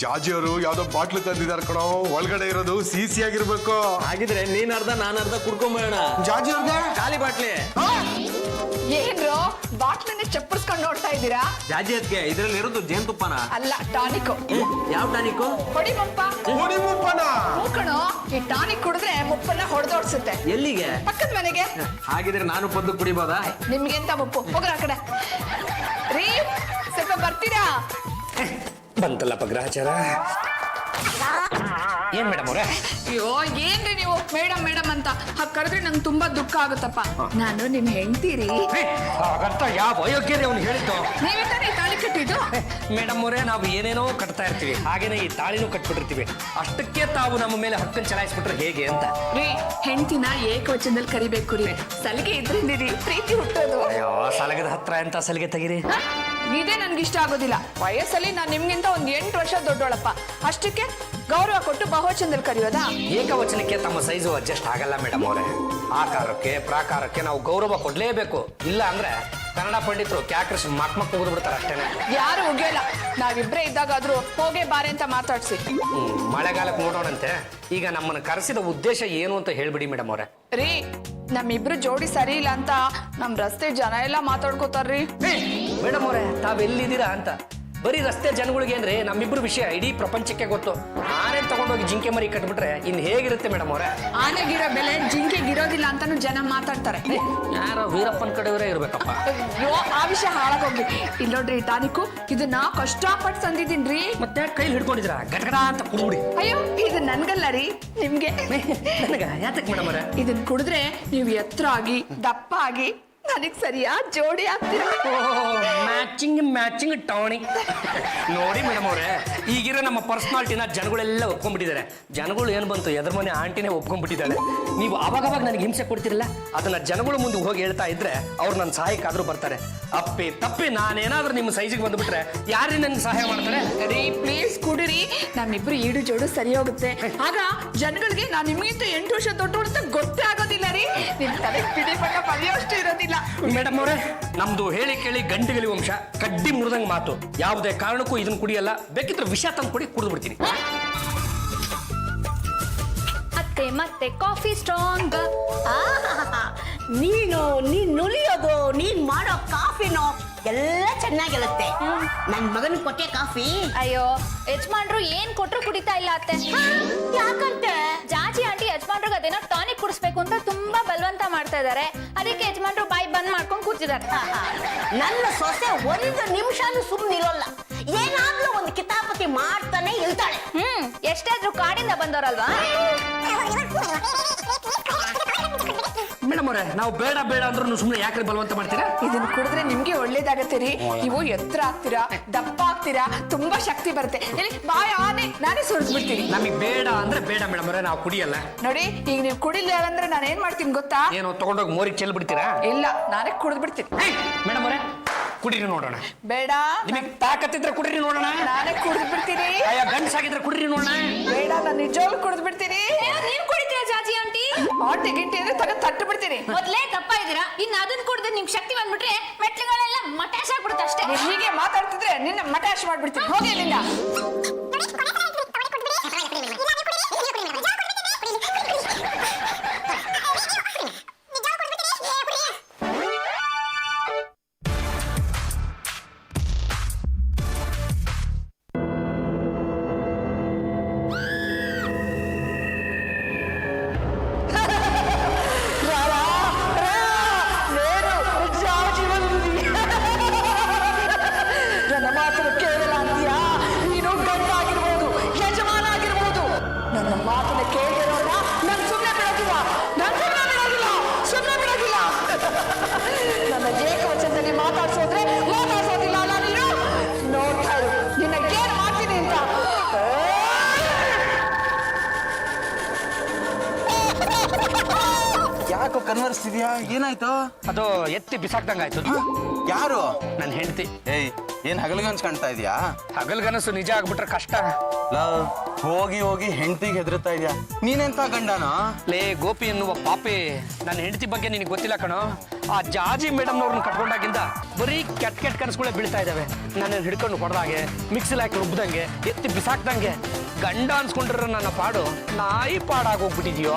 ಜಾಜಿ ಅವರು ಯಾವ್ದೋ ಬಾಟ್ಲು ತಂದಿದಾರ ಕಣೋ, ಒಳಗಡೆ ಇರೋದು ಸಿಸಿ ಆಗಿರ್ಬೇಕು. ಹಾಗಿದ್ರೆ ನೀನ್ ಅರ್ಧ ನಾನ್ ಅರ್ಧ ಕುಡ್ಕೊಂಬೋಣ. ಜಾಜಿ ಅವ್ರಿಗೆ ಖಾಲಿ ಬಾಟ್ಲಿ. ಏನ್ರೋ ಬಾಟ್ಲನ್ನೇ ಚಪ್ಪರ್ಸ್ಕೊಂಡು ನೋಡ್ತಾ ಇದ್ದೀರಾ? ಜಾಜಿ ಅದ್ಕೆ ಇದ್ರಲ್ಲಿ ಇರೋದು ಜೇನುತುಪ್ಪನ ಅಲ್ಲ, ಟಾನಿಕ್. ಯಾವ ಟಾನಿಕ್? ಹೊಡಿ ಮುಪ್ಪ. ಹೊಡಿ ಮುಪ್ಪನ. ಕಣೋ, ಈ ಟಾನಿಕ್ ಕುಡಿದ್ರೆ ಮುಪ್ಪನ್ನ ಹೊಡೆದೋಡ್ಸುತ್ತೆ. ಎಲ್ಲಿಗೆ? ಪಕ್ಕದ ಮನೆಗೆ. ಹಾಗಿದ್ರೆ ನಾನು ಪದ್ದು ಕುಡಿಬೋದಾ? ನಿಮ್ಗೆ ಎಂತ ಮುಪ್ಪು, ಹೋಗ್ರ ಆ ಕಡೆ. ರೀ, ಸ್ವಲ್ಪ ಬರ್ತೀರಾ? ಬಂತಲ್ಲಪ್ಪ ಗ್ರಹಚಾರ. ಏನ್ ಮೇಡಮ್ ಅವ್ರೆ? ಅಯ್ಯೋ, ಏನ್ರಿ ನೀವು ಮೇಡಮ್ ಮೇಡಮ್ ಅಂತ ಕರೆದ್ರೆ ನಂಗೆ ತುಂಬಾ ದುಃಖ ಆಗುತ್ತಪ್ಪ. ನಾನು ನಿಮ್ ಹೆಂಡ್ತೀರಿ. ಹಾಗಂತ ಯಾವ ಅಯೋಗ್ಯರೇ ಅವ್ನು ಹೇಳಿದ್ದು? ನೀವೇ ತಾನೇ ತಾಳಿ ಕಟ್ಟಿದ್ದು? ಮೇಡಮ್ ಅವರೇ, ನಾವು ಏನೇನೋ ಕಟ್ತಾ ಇರ್ತೀವಿ, ಹಾಗೇನೆ ಈ ತಾಳಿನೂ ಕಟ್ಬಿಟ್ಟಿರ್ತೀವಿ. ಅಷ್ಟಕ್ಕೆ ತಾವು ನಮ್ಮ ಮೇಲೆ ಹಕ್ಕನ್ನು ಚಲಾಯಿಸ್ಬಿಟ್ರೆ ಹೇಗೆ ಅಂತ. ರೀ, ಹೆಂಡ್ತಿನ ಏಕವಚನದಲ್ಲಿ ಕರಿಬೇಕು ರೀ. ಸಲಿಗೆ ಇದ್ರಿಂದ ರೀ ಪ್ರೀತಿ ಹುಟ್ಟೋದು. ಅಯ್ಯೋ, ಸಲಗದ ಹತ್ರ ಎಂತ ಸಲಿಗೆ ತೆಗಿರಿ. ಇದೇ ನನ್ಗೆ ಇಷ್ಟ ಆಗೋದಿಲ್ಲ. ವಯಸ್ಸಲ್ಲಿ ನಾನು ನಿಮ್ಗಿಂತ ಒಂದ್ 8 ವರ್ಷ ದೊಡ್ಡೋಳಪ್ಪ. ಅಷ್ಟಕ್ಕೆ ಗೌರವ ಕೊಟ್ಟು ಬಹುವಚನದಲ್ಲಿ ಕರೆಯೋದಾ? ಏಕವಚನಕ್ಕೆ ತಮ್ಮ ಸೈಜು ಅಡ್ಜಸ್ಟ್ ಆಗಲ್ಲ ಮೇಡಮ್ ಅವರೇ. ಆಕಾರಕ್ಕೆ ಪ್ರಾಕಾರಕ್ಕೆ ನಾವು ಗೌರವ ಕೊಡ್ಲೇಬೇಕು. ಇಲ್ಲ ಅಂದ್ರೆ ಕನ್ನಡ ಪಂಡಿತರು ಕ್ಯಾಕ್ರಿಸ್ ಮಕ್ ಮುಗಿದು ಬಿಡ್ತಾರೆ ಅಷ್ಟೇನೆ. ಯಾರು ಉಗಿಯಲ್ಲ. ನಾವಿಬ್ರೇ ಇದ್ದಾಗಾದ್ರೂ ಹೋಗೇ ಬಾರೆ ಅಂತ ಮಾತಾಡ್ಸಿ. ಮಳೆಗಾಲಕ್ಕೆ ನೋಡೋಣಂತೆ. ಈಗ ನಮ್ಮನ್ನು ಕರೆಸಿದ ಉದ್ದೇಶ ಏನು ಅಂತ ಹೇಳ್ಬಿಡಿ ಮೇಡಮ್ ಅವರೇ. ರೀ, ನಮ್ಮಿಬ್ರು ಜೋಡಿ ಸರಿ ಇಲ್ಲ ಅಂತ ನಮ್ ರಸ್ತೆ ಜನ ಎಲ್ಲ ಮಾತಾಡ್ಕೋತಾರ್ರಿ. ಮೇಡಮ್ ಅವರೇ, ತಾವೆಲ್ಲಿದ್ದೀರಾ ಅಂತ. ಬರೀ ರಸ್ತೆ ಜನಗಳಿಗೆ ಅಂದ್ರೆ ನಮ್ಮಿಬ್ರು ವಿಷಯ ಇಡೀ ಪ್ರಪಂಚಕ್ಕೆ ಗೊತ್ತು. ಆನೆ ತಗೊಂಡೋಗಿ ಜಿಂಕೆ ಮರಿ ಕಟ್ಬಿಟ್ರೆ ಇನ್ ಹೇಗಿರುತ್ತೆ ಮೇಡಮ್ ಅವರೇ? ಆನೆಗಿರೋ ಬೆಲೆ ಜಿಂಕೆಗಿರೋದಿಲ್ಲ ಅಂತಾನು ಜನ ಮಾತಾಡ್ತಾರೆ. ಯಾರೋ ವೀರಪ್ಪನ ಕಡೆಯವರೇ ಇರ್ಬೇಕಪ್ಪ. ಅಯ್ಯೋ, ಆ ವಿಷಯ ಹಾಳಾಗೋಗಿ. ಇಲ್ಲಿ ನೋಡ್ರಿ, ಟಾನಿಕ್ಕು ಇದನ್ನ ಕಷ್ಟಪಟ್ಟು ತಂದಿದ್ದೀನ್ರಿ. ಮತ್ತೆ ಕೈಲಿ ಹಿಡ್ಕೊಂಡಿದ್ರ ಗಟಗಡ ಅಂತ ಕುಡ್ಬಿಡಿ. ಅಯ್ಯೋ, ಇದು ನನ್ಗಲ್ಲ ರೀ, ನಿಮ್ಗೆ. ನನಗ ಯಾತಕ್ ಮೇಡಮ್ ಅವರೇ? ಇದನ್ ಕುಡಿದ್ರೆ ನೀವು ಎತ್ತರ ಆಗಿ ದಪ್ಪ ಆಗಿ ನನಗ್ ಸರಿಯಾ ಜೋಡಿ ಆಗ್ತೀರಾ. Matching tonic. ನೋಡಿ ಮೇಡಮ್ ಅವರೇ, ಈಗಿರೋ ನಮ್ಮ ಪರ್ಸನಾಲಿಟಿನ ಜನಗಳೆಲ್ಲ ಒಪ್ಕೊಂಡ್ಬಿಟ್ಟಿದ್ದಾರೆ. ಜನಗಳು ಏನ್ ಬಂತು, ಎದ್ರ ಮನೆ ಆಂಟಿನೇ ಒಪ್ಕೊಂಡ್ಬಿಟ್ಟಿದ್ದಾಳೆ. ನೀವು ಅವಾಗ ನನಗೆ ಹಿಂಸೆ ಕೊಡ್ತಿರಲ್ಲ, ಅದನ್ನ ಜನಗಳು ಮುಂದೆ ಹೋಗಿ ಹೇಳ್ತಾ ಇದ್ರೆ ಅವ್ರು ನನ್ನ ಸಹಾಯಕ್ಕಾದ್ರೂ ಬರ್ತಾರೆ. ತಪ್ಪಿ ನಾನೇನಾದ್ರೂ ನಿಮ್ಮ ಸೈಜಿಗೆ ಬಂದ್ಬಿಟ್ರೆ ಯಾರೇ ನನ್ಗೆ ಸಹಾಯ ಮಾಡ್ತಾರೆ? ರೀ, ಪ್ಲೀಸ್ ಕುಡಿರಿ. ನಮ್ಮಿಬ್ರು ಈಡು ಜೋಡು ಸರಿ ಹೋಗುತ್ತೆ. ಆಗ ಜನಗಳಿಗೆ ನಾನ್ ನಿಮ್ಗಿಂತ 8 ವರ್ಷ ದೊಡ್ಡೋಳು ಅಂತ ಗೊತ್ತೇ ಆಗೋದಿಲ್ಲ ರೀ. ನಿಮ್ ತಲೆ ಪಿಡಿ ಪಟ್ಟ ಬರೆಯೋಷ್ಟು ಇರೋದಿಲ್ಲ. ಮೇಡಮ್ ಅವರೇ, ನಮ್ದು ಹೇಳಿ ಕೇಳಿ ಗಂಟೆಗಲಿ ವಂಶ ಕಡ್ಡಿ ಮುರಿದಂಗ್ ಮಾತು. ಯಾವುದೇ ಕಾರಣಕ್ಕೂ ಇದನ್ನ ಕುಡಿಯಲ್ಲ. ಬೇಕಿದ್ರೆ ವಿಷ ತಂದು ಕೊಡಿ, ಕುಡಿದು ಬಿಡ್ತೀನಿ. ಅತ್ತೆ ಮತ್ತೆ ಕಾಫಿ ಸ್ಟ್ರಾಂಗ್. ನೀನು ನುಲಿಯೋದು, ನೀನ್ ಮಾಡೋ ಕಾಫಿನೋ ಎಲ್ಲ ಚೆನ್ನಾಗಿರುತ್ತೆ. ನನ್ ಮಗನ್ ಕೊಟ್ಟೆ ಕಾಫಿ. ಅಯ್ಯೋ, ಯಜಮಾನ್ರು ಏನ್ ಕೊಟ್ರು ಕುಡಿತಾ ಇಲ್ಲ ಅತ್ತೆ. ಯಾಕಂತೆ? ಜಾಜಿ ಆಂಟಿ ಯಜಮಾನ್ರಿಗೆ ಅದೇನೋ ಟಾನಿಕ್ ಕುಡಿಸ್ಬೇಕು ಅಂತ ತುಂಬಾ ಬಲವಂತ ಮಾಡ್ತಾ ಇದಾರೆ. ಅದಕ್ಕೆ ಯಜಮಾನ್ರು ಬಾಯಿ ಬಂದ್ ಮಾಡ್ಕೊಂಡು ಕೂತಿದ್ದಾರೆ. ನನ್ನ ಸೊಸೆ 1 ನಿಮಿಷನೂ ಸುಮ್ಮನಿರೋಲ್ಲ. ಏನಾದ್ರೂ ಒಂದು ಕಿತಾಪತಿ ಮಾಡ್ತಾನೆ ಇರ್ತಾಳೆ. ಎಷ್ಟಾದ್ರೂ ಕಾಡಿಂದ ಬಂದವರಲ್ವಾ? ಮೇಡಮ್ ಅವರೇ, ನಾವು ಬೇಡ ಅಂದ್ರೂ ಸುಮ್ಮನೆ ಯಾಕ್ರಿ ಬಲವಂತ ಮಾಡ್ತೀರಾ? ಇದನ್ನ ಕುಡಿದ್ರೆ ನಿಮ್ಗೆ ಒಳ್ಳೇದಾಗತ್ತೆ ರೀ. ನೀವು ಎತ್ತರ ಆಗ್ತೀರಾ, ದಪ್ಪ ಆಗ್ತೀರಾ, ತುಂಬಾ ಶಕ್ತಿ ಬರುತ್ತೆ. ಇಲ್ಲಿ ಬಾಯ ಆನೆ, ನಾನೇ ಸುರಿದ್ ಬಿಡ್ತೀನಿ. ನಮಗೆ ಬೇಡ ಅಂದ್ರೆ ಬೇಡ ಮೇಡಮ್ ಅವರೇ, ನಾವು ಕುಡಿಯಲ್ಲ. ನೋಡಿ, ಈಗ ನೀವು ಕುಡಿಲಿಲ್ಲ ಅಂದ್ರೆ ನಾನು ಏನ್ ಮಾಡ್ತೀನಿ ಗೊತ್ತಾ? ಏನೋ ತಗೊಂಡೋಗಿ ಮೋರಿಗೆ ಚೆಲ್ ಬಿಡ್ತೀರಾ? ಇಲ್ಲ, ನಾನೇ ಕುಡಿದ್ ಬಿಡ್ತೀನಿ. ಮೇಡಮ್ ಅವರೇ, ಕುಡಿರಿ ನೋಡೋಣ. ಬೇಡ, ನಿಮಗೆ ತಾಕತ್ತಿದ್ರೆ ಕುಡಿರಿ ನೋಡೋಣ. ನಾನೇ ಕುಡಿದ್ ಬಿಡ್ತೀನಿ. ಅಯ್ಯ, ಗಂಡಸಾಗಿದ್ರೆ ಕುಡಿರಿ ನೋಡೋಣ. ಬೇಡ, ನಾನು ನಿಜವಾಗ್ಲೂ ಕುಡಿದ್ ಬಿಡ್ತೀನಿ. ನೀವ್ ಕುಡಿತೀರಾ ಜಾಜಿ ಆಂಟಿ? ಆಂಟಿ ಗಿಂಟಿ ಅಂದ್ರೆ ತಟ್ಟು ಬಿಡ್ತೀನಿ. ಮೊದ್ಲೇ ದಪ್ಪ ಇದ್ದೀರಾ, ಇನ್ನು ಅದನ್ನ ಕುಡಿದ್ರೆ ನಿಮ್ಗೆ ಶಕ್ತಿ ಬಂದ್ಬಿಟ್ರೆ ಮೆಟ್ಲುಗಳೆಲ್ಲ ಮಟಾಶ್ ಆಗ್ಬಿಡುತ್ತೆ ಅಷ್ಟೇ. ನೀವ್ ಹೀಗೆ ಮಾತಾಡ್ತಿದ್ರೆ ನಿನ್ನ ಮಟಾಶ್ ಮಾಡ್ಬಿಡ್ತೀನಿ. ಹೋಗಿ ಇಲ್ಲಿಂದ. ಯಾಕೋ ಕನ್ವರ್ಸ್ತಿದ್ಯಾ? ಏನಾಯ್ತು? ಅದು ಎತ್ತಿ ಬಿಸಾಕ್ದಂಗಾಯ್ತು. ಯಾರು? ನನ್ನ ಹೆಂಡತಿ. ಏಯ್, ಏನ್ ಹಗಲ್ಗನ್ಸ್ ಕಾಣ್ತಾ ಇದೀಯಾ? ಹಗಲ್ಗನಸು ನಿಜ ಆಗ್ಬಿಟ್ರೆ ಕಷ್ಟ. ಲವ್ ಹೋಗಿ ಹೋಗಿ ಹೆಂಡತಿಗೆ ಹೆದರ್ತಾ ಇದ್ಯಾ? ನೀನೆಂತ ಗಂಡನ? ಲೇ ಗೋಪಿ ಎನ್ನುವ ಪಾಪೆ, ನನ್ನ ಹೆಂಡತಿ ಬಗ್ಗೆ ನಿನಗೆ ಗೊತ್ತಿಲ್ಲ ಕಣೋ. ಆ ಜಾಜಿ ಮೇಡಮ್ನವ್ರನ್ನ ಕಟ್ಕೊಂಡಾಗಿಂದ ಬರೀ ಕೆಟ್ಟ ಕನಸುಗಳೇ ಬೀಳ್ತಾ ಇದ್ದಾವೆ. ನನ್ನ ಹಿಡ್ಕೊಂಡು ಹೊಡೆದಾಗೆ, ಮಿಕ್ಸಿಲ್ ಹಾಕಿ ರುಬ್ದಂಗೆ, ಎತ್ತಿ ಬಿಸಾಕ್ದಂಗೆ. ಗಂಡ ಅನ್ಸ್ಕೊಂಡ್ರೆ ನನ್ನ ಪಾಡು ನಾಯಿ ಪಾಡಾಗೋಗ್ಬಿಟ್ಟಿದ್ಯೋ.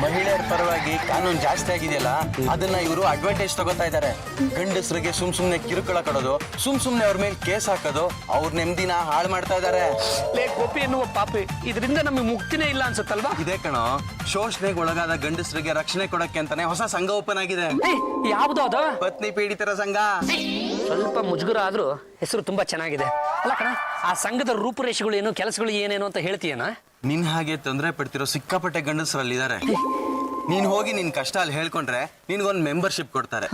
ಮಹಿಳೆಯರ ಪರವಾಗಿ ಕಾನೂನು ಜಾಸ್ತಿ ಆಗಿದೆಯಲ್ಲ, ಅದನ್ನ ಇವರು ಅಡ್ವಾಂಟೇಜ್ ತಗೋತಾ ಇದ್ದಾರೆ. ಗಂಡಸರಿಗೆ ಸುಮ್ನೆ ಕಿರುಕುಳ ಕೊಡೋದು, ಸುಮ್ನೆ ಅವ್ರ ಮೇಲೆ ಕೇಸ್ ಹಾಕೋದು, ಅವ್ರ ನೆಮ್ಮದಿನ ಹಾಳು ಮಾಡ್ತಾ ಇದ್ದಾರೆ. ಲೇ ಗೋಪಿ ಎನ್ನುವ ಪಾಪೆ, ಇದರಿಂದ ನಮಗೆ ಮುಕ್ತಿನೇ ಇಲ್ಲ ಅನ್ಸುತ್ತಲ್ವಾ? ಇದೇ ಕಣೋ, ಶೋಷಣೆಗೆ ಒಳಗಾದ ಗಂಡಸರಿಗೆ ರಕ್ಷಣೆ ಕೊಡಕ್ಕೆ ಅಂತಾನೆ ಹೊಸ ಸಂಘ ಓಪನ್ ಆಗಿದೆ. ಯಾವ್ದು ಅದು? ಪತ್ನಿ ಪೀಡಿತರ ಸಂಘ. ಸ್ವಲ್ಪ ಮುಜುಗರ ಆದ್ರೂ ಹೆಸರು ತುಂಬಾ ಚೆನ್ನಾಗಿದೆ ಅಲ್ಲ ಕಣ. ಆ ಸಂಘದ ರೂಪುರೇಷೆಗಳು ಏನು, ಕೆಲಸಗಳು ಏನೇನು ಅಂತ ಹೇಳ್ತೀಯನ? ನಿನ್ ಹಾಗೆ ತೊಂದರೆ ಪಡ್ತಿರೋ ಸಿಕ್ಕಾಪಟ್ಟೆ ಗಂಡಸರಲ್ಲಿ ಇದಾರೆ. ನೀನ್ ಹೋಗಿ ನಿನ್ ಕಷ್ಟ ಅಲ್ಲಿ ಹೇಳ್ಕೊಂಡ್ರೆ ನಿನ್ಗೊಂದ್ ಮೆಂಬರ್ಶಿಪ್ ಕೊಡ್ತಾರೆ.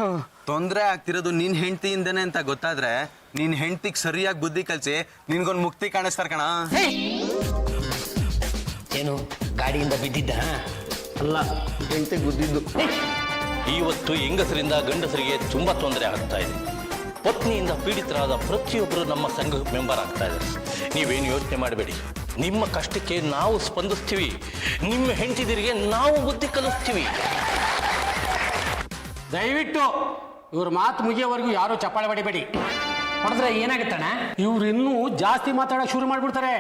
ತೊಂದರೆ ಆಗ್ತಿರೋದು ನಿನ್ ಹೆಂಡತಿಯಿಂದನೇ ಅಂತ ಗೊತ್ತಾದ್ರೆ ನಿನ್ ಹೆಂಡತಿಗ್ ಸರಿಯಾಗಿ ಬುದ್ಧಿ ಕಲ್ಸಿ ನಿನ್ಗೊಂದ್ ಮುಕ್ತಿ ಕಾಣಿಸ್ತಾರ ಕಣ. ಏನು ಗಾಡಿಯಿಂದ ಬಿದ್ದಿದ್ದ? ಅಲ್ಲ, ಹೆಂಡತಿ ಬುದ್ಧಿದ್ದು. ಇವತ್ತು ಹೆಂಗಸರಿಂದ ಗಂಡಸರಿಗೆ ತುಂಬಾ ತೊಂದರೆ ಆಗ್ತಾ ಇದೆ. ಪತ್ನಿಯಿಂದ ಪೀಡಿತರಾದ ಪ್ರತಿಯೊಬ್ಬರು ನಮ್ಮ ಸಂಘ ಮೆಂಬರ್ ಆಗ್ತಾ ಇದ್ದಾರೆ. ನೀವೇನು ಯೋಚನೆ ಮಾಡಬೇಡಿ, ನಿಮ್ಮ ಕಷ್ಟಕ್ಕೆ ನಾವು ಸ್ಪಂದಿಸ್ತೀವಿ, ನಿಮ್ಮ ಹೆಂಡತಿದಿರಿಗೆ ನಾವು ಬುದ್ಧಿ ಕಲಿಸ್ತೀವಿ. ದಯವಿಟ್ಟು ಇವ್ರ ಮಾತು ಮುಗಿಯೋವರೆಗೂ ಯಾರು ಚಪ್ಪಾಳೆ ಹೊಡಿಬೇಡಿ. ಹೊಡೆದ್ರೆ ಏನಾಗುತ್ತಣ್ಣ? ಇವ್ರು ಇನ್ನೂ ಜಾಸ್ತಿ ಮಾತಾಡೋಕೆ ಶುರು ಮಾಡ್ಬಿಡ್ತಾರೆ.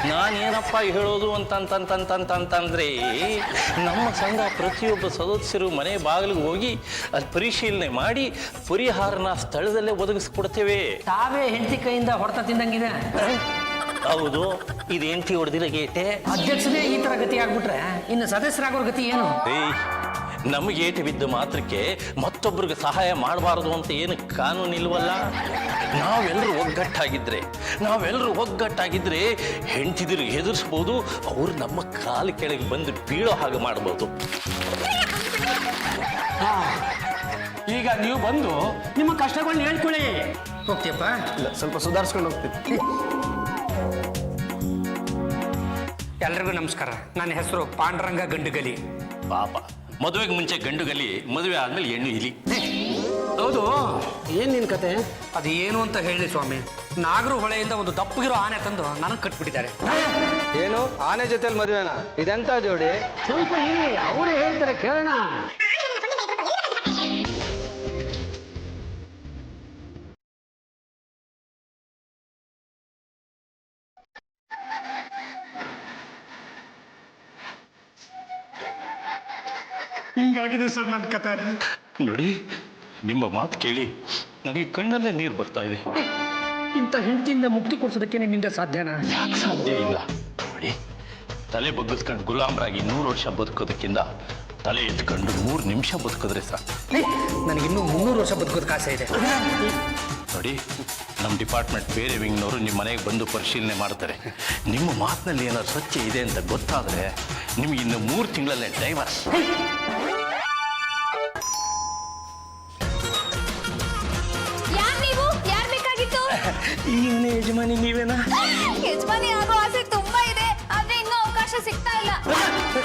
ನಾನೇನಪ್ಪ ಹೇಳೋದು ಅಂತಂತಂತಂತಂತಂದ್ರೆ, ನಮ್ಮ ಸಂಘ ಪ್ರತಿಯೊಬ್ಬ ಸದಸ್ಯರು ಮನೆ ಬಾಗಿಲಿಗೆ ಹೋಗಿ ಅಲ್ಲಿ ಪರಿಶೀಲನೆ ಮಾಡಿ ಪರಿಹಾರನ ಸ್ಥಳದಲ್ಲೇ ಒದಗಿಸ್ಕೊಡ್ತೇವೆ. ತಾವೇ ಹೆಂಡತಿ ಕೈಯಿಂದ ಹೊಡೆತ ತಿಂದಂಗಿದೆ. ಹೌದು, ಇದು ಹೆಂಡತಿ ಹೊಡೆದಿರೋ ಗೇಟೆ. ಅಧ್ಯಕ್ಷರೇ ಈ ತರ ಗತಿ ಆಗ್ಬಿಟ್ರೆ ಇನ್ನು ಸದಸ್ಯರಾಗೋರ್ ಗತಿ ಏನು? ನಮಗೆ ಏಟು ಬಿದ್ದ ಮಾತ್ರಕ್ಕೆ ಮತ್ತೊಬ್ಬರಿಗೆ ಸಹಾಯ ಮಾಡಬಾರದು ಅಂತ ಏನು ಕಾನೂನು ಇಲ್ವಲ್ಲ. ನಾವೆಲ್ಲರೂ ಒಗ್ಗಟ್ಟಾಗಿದ್ರೆ ಹೆಂಡತಿದ್ರು ಹೆದರ್ಸ್ಬೋದು, ಅವ್ರು ನಮ್ಮ ಕಾಲು ಕೆಳಗೆ ಬಂದು ಬೀಳೋ ಹಾಗೆ ಮಾಡ್ಬೋದು. ಈಗ ನೀವು ಬಂದು ನಿಮ್ಮ ಕಷ್ಟಗಳನ್ನ ಹೇಳ್ಕೊಳ್ಳಿ. ಹೋಗ್ತೀಯಪ್ಪ? ಸ್ವಲ್ಪ ಸುಧಾರಿಸ್ಕೊಂಡು ಹೋಗ್ತೀನಿ. ಎಲ್ರಿಗೂ ನಮಸ್ಕಾರ. ನನ್ನ ಹೆಸರು ಪಾಂಡುರಂಗ ಗಂಡುಗಲಿ. ಪಾಪ, ಮದುವೆಗೆ ಮುಂಚೆ ಗಂಡು ಗಲಿ, ಮದುವೆ ಆದ್ಮೇಲೆ ಹೆಣ್ಣು ಇಲಿ. ಹೌದು, ಏನ್ ನಿನ್ ಕತೆ? ಅದು ಏನು ಅಂತ ಹೇಳಿ ಸ್ವಾಮಿ. ನಾಗರು ಹೊಳೆಯಿಂದ ಒಂದು ದಪ್ಪಗಿರೋ ಆನೆ ತಂದು ನನಗೆ ಕಟ್ಬಿಟ್ಟಿದ್ದಾರೆ. ಏನು ಆನೆ ಜೊತೆಲಿ ಮದುವೆನಾ? ಇದೆಂತ ಜೋಡಿ? ಸ್ವಲ್ಪ ಅವರೇ ಹೇಳ್ತಾರೆ, ಕೇಳೋಣ. ಹಿಂಗಾಗಿದೆ ಸರ್ ನನ್ನ ಕತೆ. ನೋಡಿ, ನಿಮ್ಮ ಮಾತು ಕೇಳಿ ನನಗೆ ಕಣ್ಣಲ್ಲೇ ನೀರು ಬರ್ತಾ ಇದೆ. ಇಂಥ ಹೆಂಡತಿಯಿಂದ ಮುಕ್ತಿ ಕೊಡ್ಸೋದಕ್ಕೆ ನಿಮ್ಮಿಂದ ಸಾಧ್ಯನಾ? ಯಾಕೆ ಸಾಧ್ಯ ಇಲ್ಲ? ನೋಡಿ, ತಲೆ ಬಗ್ಗಿಸ್ಕೊಂಡು ಗುಲಾಮರಾಗಿ 100 ವರ್ಷ ಬದುಕೋದಕ್ಕಿಂತ ತಲೆ ಎತ್ಕೊಂಡು 3 ನಿಮಿಷ ಬದುಕಿದ್ರೆ ಸಾಕು. ನನಗಿನ್ನೂ 300 ವರ್ಷ ಬದುಕೋದಕ್ಕೆ ಆಸೆ ಇದೆ. ನೋಡಿ, ನಮ್ಮ ಡಿಪಾರ್ಟ್ಮೆಂಟ್ ಬೇರೆ ವಿಂಗ್ನವರು ನಿಮ್ಮ ಮನೆಗೆ ಬಂದು ಪರಿಶೀಲನೆ ಮಾಡ್ತಾರೆ. ನಿಮ್ಮ ಮಾತಿನಲ್ಲಿ ಏನಾದ್ರು ಸತ್ಯ ಇದೆ ಅಂತ ಗೊತ್ತಾದರೆ ನಿಮ್ಗೆ ಇನ್ನು 3 ತಿಂಗಳಲ್ಲೇ ಡೈವರ್ಸ್. ಯಾರ್ ಬೇಕಾಗಿತ್ತು? ಈಗಿನ ಯಜಮಾನಿ ನೀವೇನಾ? ಯಜಮಾನಿ ಆಗೋ ಆಸೆ ತುಂಬಾ ಇದೆ, ಆದ್ರೆ ಇನ್ನೂ ಅವಕಾಶ ಸಿಗ್ತಾ ಇಲ್ಲ.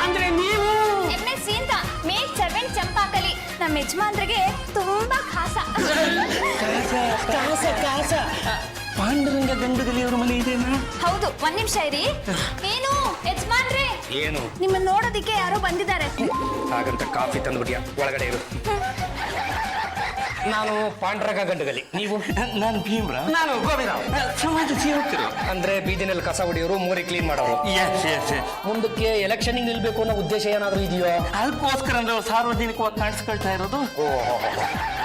ಅಂದ್ರೆ ನೀವು MSc ಅಂತ ಮೇಡ್ ಸರ್ವೆಂಟ್ ಚಂಪಾಕಲಿ ನಮ್ಮ ಯಜಮಾನ್ರಿಗೆ ತುಂಬಾ ಖಾಸ. ಪಾಂಡುರಂಗ ಗಂಡುಗಲಿ ಅವ್ರ ಮನೆ ಇದೆನಾ? ಹೌದು, ಒಂದ್ ನಿಮಿಷ ಇರಿ. ಏನು ಯಜಮಾನ್ರೆ? ಏನು? ನಿಮ್ಮನ್ನ ನೋಡೋದಿಕ್ಕೆ ಯಾರೋ ಬಂದಿದ್ದಾರೆ. ಹಾಗಂತ ಕಾಫಿ ತಂದ್ಬಿಟ್ಯಾ? ಒಳಗಡೆ ಇರು. ನಾನು ಪಾಂಡುರಂಗ ಗಂಡುಗಲಿ. ನೀವು? ನಾನು ಭೀಮ್ರ. ನಾನು ಗೋವಿಂದರಾವ್. ಸಮಾಜ ಸೇವಕರು. ಅಂದ್ರೆ ಬೀದಿನಲ್ಲಿ ಕಸ ಹೊಡೆಯೋರು, ಮೋರಿ ಕ್ಲೀನ್ ಮಾಡೋರು. ಮುಂದಕ್ಕೆ ಎಲೆಕ್ಷನ್ ನಿಲ್ಬೇಕು ಅನ್ನೋ ಉದ್ದೇಶ ಏನಾದ್ರು ಇದೆಯೋ? ಅದಕ್ಕೋಸ್ಕರ ನಾವು ಸಾರ್ವಜನಿಕವಾಗಿ ಕಾಣಿಸ್ಕೊಳ್ತಾ ಇರೋದು.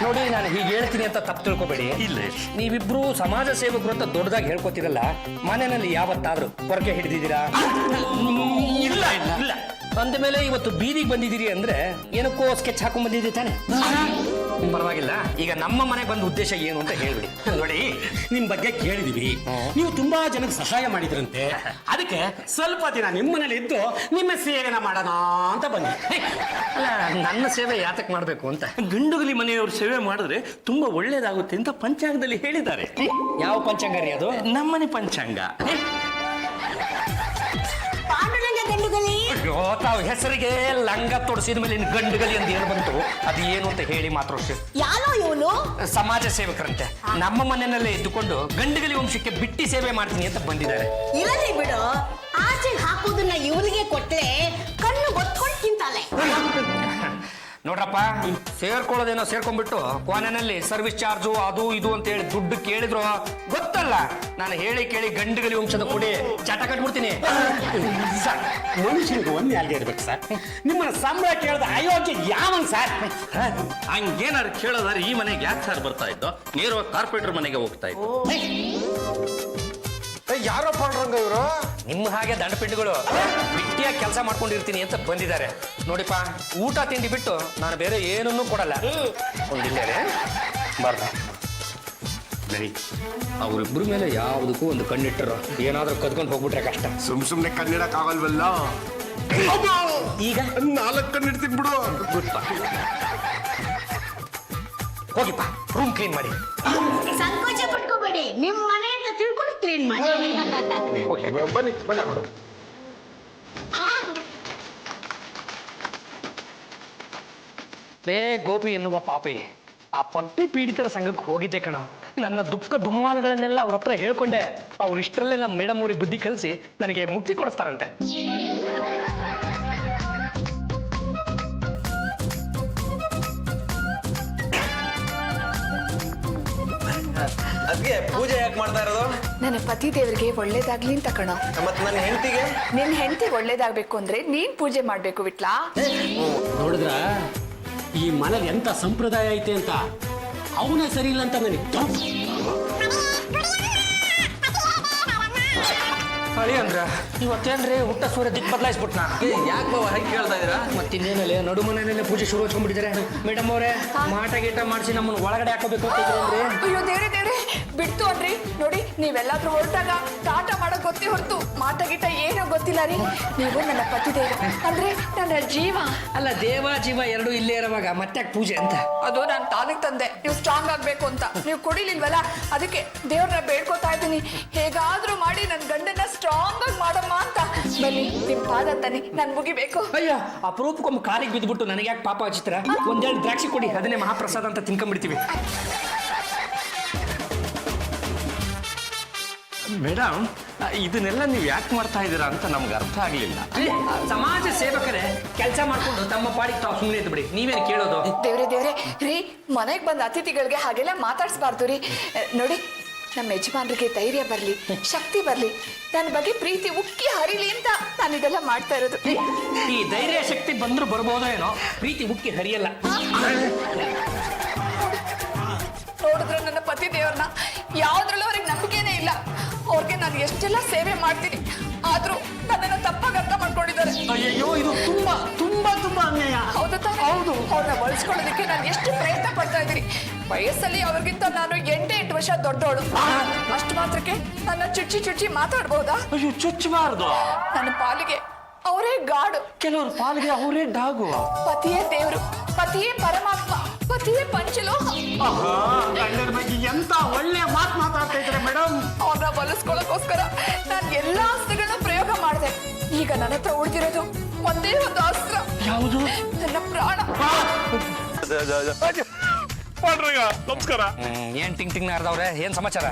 ನೋಡಿ, ನಾನು ಹೀಗೆ ಹೇಳ್ತೀನಿ ಅಂತ ತಪ್ಪು ತಿಳ್ಕೊಬೇಡಿ. ಇಲ್ಲ, ನೀವಿಬ್ರು ಸಮಾಜ ಸೇವಕರು ಅಂತ ದೊಡ್ಡದಾಗಿ ಹೇಳ್ಕೊತಿರಲ್ಲ, ಮನೆಯಲ್ಲಿ ಯಾವತ್ತಾದ್ರೂ ಹೊರಗೆ ಹಿಡಿದಿದ್ದೀರಾ? ಇಲ್ಲ ಇಲ್ಲ. ಅಂದ ಮೇಲೆ ಇವತ್ತು ಬೀದಿಗೆ ಬಂದಿದ್ದೀರಿ ಅಂದ್ರೆ ಏನಕ್ಕೋ ಸ್ಕೆಚ್ ಹಾಕೊಂಡ್ ಬಂದಿದ್ದೀರಿ ತಾನೆ? ಪರವಾಗಿಲ್ಲ. ಈಗ ನಮ್ಮ ಮನೆಗೆ ಬಂದ ಉದ್ದೇಶ ಏನು ಅಂತ ಹೇಳ್ಬಿಡಿ. ನೋಡಿ, ನಿಮ್ ಬಗ್ಗೆ ಕೇಳಿದೀವಿ, ನೀವು ತುಂಬಾ ಜನಕ್ಕೆ ಸಹಾಯ ಮಾಡಿದ್ರಂತೆ. ಅದಕ್ಕೆ ಸ್ವಲ್ಪ ದಿನ ನಿಮ್ಮನೇಲಿ ಇದ್ದು ನಿಮ್ಮ ಸೇವೆನ ಮಾಡೋಣ ಅಂತ ಬನ್ನಿ. ಅಲ್ಲ, ನನ್ನ ಸೇವೆ ಯಾತಕ್ ಮಾಡ್ಬೇಕು ಅಂತ? ಗಂಡುಗಲಿ ಮನೆಯವರು ಸೇವೆ ಮಾಡಿದ್ರೆ ತುಂಬಾ ಒಳ್ಳೇದಾಗುತ್ತೆ ಅಂತ ಪಂಚಾಂಗದಲ್ಲಿ ಹೇಳಿದ್ದಾರೆ. ಯಾವ ಪಂಚಾಂಗ ರೀ ಅದು? ನಮ್ಮನೆ ಪಂಚಾಂಗ. ಪಾಂಡುರಂಗ ಗಂಡುಗಲಿ? ಅಯ್ಯೋ, ತಾವು ಹೆಸರಿಗೆ ಲಂಗ ತೊಡಸಿದ ಮೇಲೆ ಇನ್ನು ಗಂಡುಗಲಿ ಅಂತ ಏನು ಬಂತು, ಅದು ಏನು ಅಂತ ಹೇಳಿ ಮಾತ್ರ ಅಷ್ಟೇ. ಯಾರೋ ಇವನು ಸಮಾಜ ಸೇವಕರಂತೆ, ನಮ್ಮ ಮನೆಯಲ್ಲೇ ಇದ್ದುಕೊಂಡು ಗಂಡುಗಲಿ ವಂಶಕ್ಕೆ ಬಿಟ್ಟಿ ಸೇವೆ ಮಾಡ್ತೀನಿ ಅಂತ ಬಂದಿದ್ದಾರೆ. ಇರಲಿ ಬಿಡು, ಆಚೆಗೆ ಹಾಕೋದನ್ನ ಇವರಿಗೆ ಕೊಟ್ರೆ ಕಣ್ಣು ಗೊತ್ಕೊಂಡು ತಿಂತಾಳೆ. ನೋಡ್ರಪ್ಪ, ಸೇರ್ಕೊಳ್ಳೋದೇನೋ ಸೇರ್ಕೊಂಡ್ಬಿಟ್ಟು ಕೊನೆಯಲ್ಲಿ ಸರ್ವಿಸ್ ಚಾರ್ಜು ಅದು ಇದು ಅಂತ ಹೇಳಿ ದುಡ್ಡು ಕೇಳಿದ್ರು ಗೊತ್ತಲ್ಲ, ನಾನು ಹೇಳಿ ಕೇಳಿ ಗಂಡುಗಲಿ ವಂಶದ ಕೊಡಿ ಚಟ ಕಟ್ಬಿಡ್ತೀನಿ. ಸರ್, ಮನುಷ್ಯನಿಗೆ ಒಂದೇ ಅಲ್ಗೆ ಇರ್ಬೇಕು ಸರ್. ನಿಮ್ಮನ್ನ ಸಂಬಳ ಕೇಳ್ದ ಅಯೋಗ್ಯ ಯಾವನ್ ಸರ್? ಹಂಗೇನಾರು ಕೇಳೋದಾದ್ರೆ ಈ ಮನೆಗೆ ಯಾಕೆ ಸರ್ ಬರ್ತಾ ಇದ್ದೋ, ನೇರವಾಗಿ ಕಾರ್ಪೊರೇಟರ್ ಮನೆಗೆ ಹೋಗ್ತಾ ಇದ್ದು. ಯಾರೋ ಪಾಂಡ್ರಂಗ ಇವರು? ನಿಮ್ಮ ಹಾಗೆ ದಂಡಪಿಂಡಿಗಳು ಬಿಟ್ಟಿಯಾಗಿ ಕೆಲಸ ಮಾಡ್ಕೊಂಡಿರ್ತೀನಿ ಅಂತ ಬಂದಿದ್ದಾರೆ. ನೋಡಿಪ್ಪ, ಊಟ ತಿಂಡಿ ಬಿಟ್ಟು ನಾನು ಬೇರೆ ಏನನ್ನೂ ಕೊಡಲ್ಲ. ಒಂದಿಲ್ಲೇ ಬರ್ದ ಬರೀ ಅವ್ರಿಬ್ರ ಮೇಲೆ ಯಾವುದಕ್ಕೂ ಒಂದು ಕಣ್ಣಿಟ್ಟರು, ಏನಾದ್ರೂ ಕದ್ಕೊಂಡು ಹೋಗ್ಬಿಟ್ರೆ ಕಷ್ಟ. ಸುಮ್ನೆ ಕಣ್ಣಿಡಕ್ಕಾಗಲ್ವಲ್ಲ. ಈಗ 4 ಕಣ್ಣಿಡ್ತೀನಿ ಬಿಡು. ಹೋಗಿಪ್ಪ, ರೂಮ್ ಕ್ಲೀನ್ ಮಾಡಿ. ಸಂಕೋಚ ಪಟ್ಕೋಬೇಡಿ, ನಿಮ್ ಮನೆ ಅಂತ ತಿಳ್ಕೊಂಡು ಕ್ಲೀನ್ ಮಾಡಿ. ಬನ್ನಿ ಬನ್ನಿ. ಲೇ ಗೋಪಿ ಎನ್ನುವ ಪಾಪಿ, ಆ ಪಟ್ಟಿ ಪೀಡಿತರ ಸಂಘಕ್ಕೆ ಹೋಗಿದ್ದೆ ಕಣ. ನನ್ನ ದುಃಖ ದುಮ್ಮಾನಗಳನ್ನೆಲ್ಲ ಅವ್ರ ಹತ್ರ ಹೇಳ್ಕೊಂಡೆ. ಅವ್ರು ಇಷ್ಟರಲ್ಲೇ ನಮ್ಮ ಮೇಡಮ್ ಅವ್ರಿಗೆ ಬುದ್ಧಿ ಕಲಿಸಿ ನನಗೆ ಮುಕ್ತಿ ಕೊಡಿಸ್ತಾರಂತೆ. ಅದ್ಗೆ ಪೂಜೆ ಯಾಕೆ ಮಾಡ್ತಾ ಇರೋದು? ನನ್ನ ಪತಿ ದೇವರಿಗೆ ಒಳ್ಳೇದಾಗ್ಲಿ ಅಂತ ಕಣ. ಮತ್ ನನ್ನ ಹೆಂಡತಿಗೆ? ನಿನ್ ಹೆಂಡತಿ ಒಳ್ಳೇದಾಗ್ಬೇಕು ಅಂದ್ರೆ ನೀನ್ ಪೂಜೆ ಮಾಡ್ಬೇಕು ವಿಟ್ಲಾ. ನೋಡಿದ್ರ ಈ ಮನೇಲಿ ಎಂತ ಸಂಪ್ರದಾಯ ಐತೆ ಅಂತ. ಅವನೇ ಸರಿ ಇಲ್ಲ ಅಂತ ನನಗೆ ಅಳಿ ಅಂದ್ರ ಇವತ್ತೇನ್ರಿ ಹುಟ್ಟ ಸೂರ್ಯ ದಿಕ್ ಬದಲಾಯಿಸ್ಬಿಟ್ನಾ? ಯಾಕೆ ಬಾವ ಹಾಗೆ ಕೇಳ್ತಾ ಇದೀರಾ? ಮತ್ತಿನ್ನೇನಲ್ಲೇ ನಡು ಮನೆಯಲ್ಲೇ ಪೂಜೆ ಶುರು ಹಚ್ಕೊಂಡ್ಬಿಟ್ಟಿದ್ದಾರೆ. ಮೇಡಮ್ ಅವರೇ, ಮಾಟ ಗೀಟ ಮಾಡಿಸಿ ನಮ್ಮನ್ನು ಒಳಗಡೆ ಹಾಕೋಬೇಕು ಅಂತಿದ್ರಿ. ಅಯ್ಯೋ ದೇವ್ರೆ ದೇವ್ರೆ, ಬಿಡ್ತು ಅನ್ರಿ. ನೋಡಿ, ನೀವೆಲ್ಲಾದ್ರೂ ಹೊರಟಾಗ ಟಾಟ ಮಾಡಕ್ ಗೊತ್ತೇ ಹೊರತು ಮಾಟ ಗೀಟ ಏನೋ ಗೊತ್ತಿಲ್ಲ ರೀ. ನೀವು ನನ್ನ ಪತಿ ದೇವ ಅಂದ್ರೆ ನನ್ನ ಜೀವ. ಅಲ್ಲ, ದೇವ ಜೀವ ಎರಡು ಇಲ್ಲೇ ಇರುವಾಗ ಮತ್ತೆ ಪೂಜೆ ಅಂತ? ಅದು ನಾನು ತಾನಿಗೆ ತಂದೆ, ನೀವು ಸ್ಟ್ರಾಂಗ್ ಆಗ್ಬೇಕು ಅಂತ. ನೀವು ಕುಡಿಲಿಲ್ವಲ್ಲ, ಅದಕ್ಕೆ ದೇವ್ರನ್ನ ಬೇಡ್ಕೋತಾ ಇದ್ದೀನಿ, ಹೇಗಾದ್ರೂ ಮಾಡಿ ನನ್ನ ಗಂಡನ ಸ್ಟ್ರಾಂಗ್ ಆಗಿ ಮಾಡಮ್ಮ ಅಂತ. ಬನ್ನಿ, ನಿಮ್ ಪಾದ ತನ್ನಿ, ನಾನು ಮುಗಿಬೇಕು. ಅಯ್ಯ, ಅಪರೂಪಕ್ಕೊಮ್ಮೆ ಕಾಲಿಗೆ ಬಿದ್ದುಬಿಟ್ಟು ನನಗೆ ಯಾಕೆ ಪಾಪ ಹಚ್ಚಿತ್ರ? ಒಂದೆರಡು ದ್ರಾಕ್ಷಿ ಕೊಡಿ, ಅದನ್ನೇ ಮಹಾಪ್ರಸಾದ ಅಂತ ತಿನ್ಕೊಂಡ್ಬಿಡ್ತೀವಿ. ಮೇಡಮ್, ಇದನ್ನೆಲ್ಲ ನೀವು ಯಾಕೆ ಮಾಡ್ತಾ ಇದ್ದೀರಾ ಅಂತ ನಮ್ಗೆ ಅರ್ಥ ಆಗ್ಲಿಲ್ಲ. ಸಮಾಜ ಸೇವಕರೇ ಕೆಲಸ ಮಾಡ್ಕೊಂಡು ತಮ್ಮ ಪಾಡಿಗೆ ತಾವು ಸುಮ್ಮನೆ ಇದ್ದು ಬಿಡಿ, ನೀವೇನು ಕೇಳೋದು? ದೇವ್ರೆ ದೇವ್ರೆ ರೀ, ಮನೆಗೆ ಬಂದ ಅತಿಥಿಗಳಿಗೆ ಹಾಗೆಲ್ಲ ಮಾತಾಡ್ಸ್ಬಾರ್ದು ರೀ. ನೋಡಿ, ನಮ್ಮ ಯಜಮಾನ್ರಿಗೆ ಧೈರ್ಯ ಬರ್ಲಿ, ಶಕ್ತಿ ಬರ್ಲಿ, ನನ್ನ ಬಗ್ಗೆ ಪ್ರೀತಿ ಉಕ್ಕಿ ಹರಿಲಿ ಅಂತ ನಾನು ಇದೆಲ್ಲ ಮಾಡ್ತಾ ಇರೋದು. ಈ ಧೈರ್ಯ ಶಕ್ತಿ ಬಂದ್ರು ಬರ್ಬೋದೋ ಏನೋ, ಪ್ರೀತಿ ಉಕ್ಕಿ ಹರಿಯಲ್ಲ. ನೋಡಿದ್ರೆ ನನ್ನ ಪತಿ ದೇವ್ರನ್ನ ಯಾವ್ದ್ರಲ್ಲೂ ಅವ್ರಿಗೆ ನಂಬಿಕೆನೇ ಇಲ್ಲ. ಅವ್ರಿಗೆ ನಾನು ಎಷ್ಟೆಲ್ಲ ಸೇವೆ ಮಾಡ್ತೀನಿ, ಆದ್ರೂ ನನ್ನನ್ನು ತಪ್ಪಾಗಿ ಅರ್ಥ ಮಾಡ್ಕೊಂಡಿದ್ದಾರೆ. ಅಯ್ಯೋ, ಇದು ತುಂಬಾ ತುಂಬಾ ತುಂಬಾ ಅನ್ಯಾಯ. ಹೌದು ತಾನೆ? ಹೌದು. ಅವ್ರನ್ನ ಬಳಸ್ಕೊಳ್ಳೋದಕ್ಕೆ ನಾನು ಎಷ್ಟು ಪ್ರಯತ್ನ ಪಡ್ತಾ ಇದ್ದೀನಿ. ವಯಸ್ಸಲ್ಲಿ ಅವ್ರಿಗಿಂತ ನಾನು 8 ವರ್ಷ ದೊಡ್ಡವಳು. ಅಷ್ಟು ಮಾತ್ರಕ್ಕೆ ನನ್ನ ಚುಚ್ಚಿ ಮಾತಾಡ್ಬೋದಾ? ಅಯ್ಯೋ, ಚುಚ್ಚಬಾರ್ದು. ನನ್ನ ಪಾಲಿಗೆ ಅವರೇ ಗಾಡು, ಕೆಲವ್ರ ಪಾಲಿಗೆ ಅವರೇ ಡಾಗು. ಪತಿಯೇ ದೇವರು, ಪತಿಯೇ ಪರಮಾತ್ಮ, ಪತಿಯೇ ಪಂಚಲೋಹ. ಗಂಡನ ಬಗ್ಗೆ ಎಂತ ಒಳ್ಳೆ ಮಾತು ಮಾತಾಡ್ತಾ ಇದ್ರೆ ಮೇಡಮ್. ಅವ್ರನ್ನ ಬಳಸ್ಕೊಳ್ಳೋಕೋಸ್ಕರ ನಾನು ಎಲ್ಲಾ ಅಸ್ತ್ರಗಳನ್ನ ಪ್ರಯೋಗ ಮಾಡಿದೆ. ಈಗ ನನ್ನ ಹತ್ರ ಉಳಿದಿರೋದು ಒಂದೇ ಒಂದು ಅಸ್ತ್ರ. ಯಾವುದು? ನನ್ನ ಪ್ರಾಣ. ನಮಸ್ಕಾರ. ಏನ್ ಟಿಂಗ್ ಟಿಂಗ್ ನಾರ್ದವ್ರೆ, ಏನ್ ಸಮಾಚಾರ?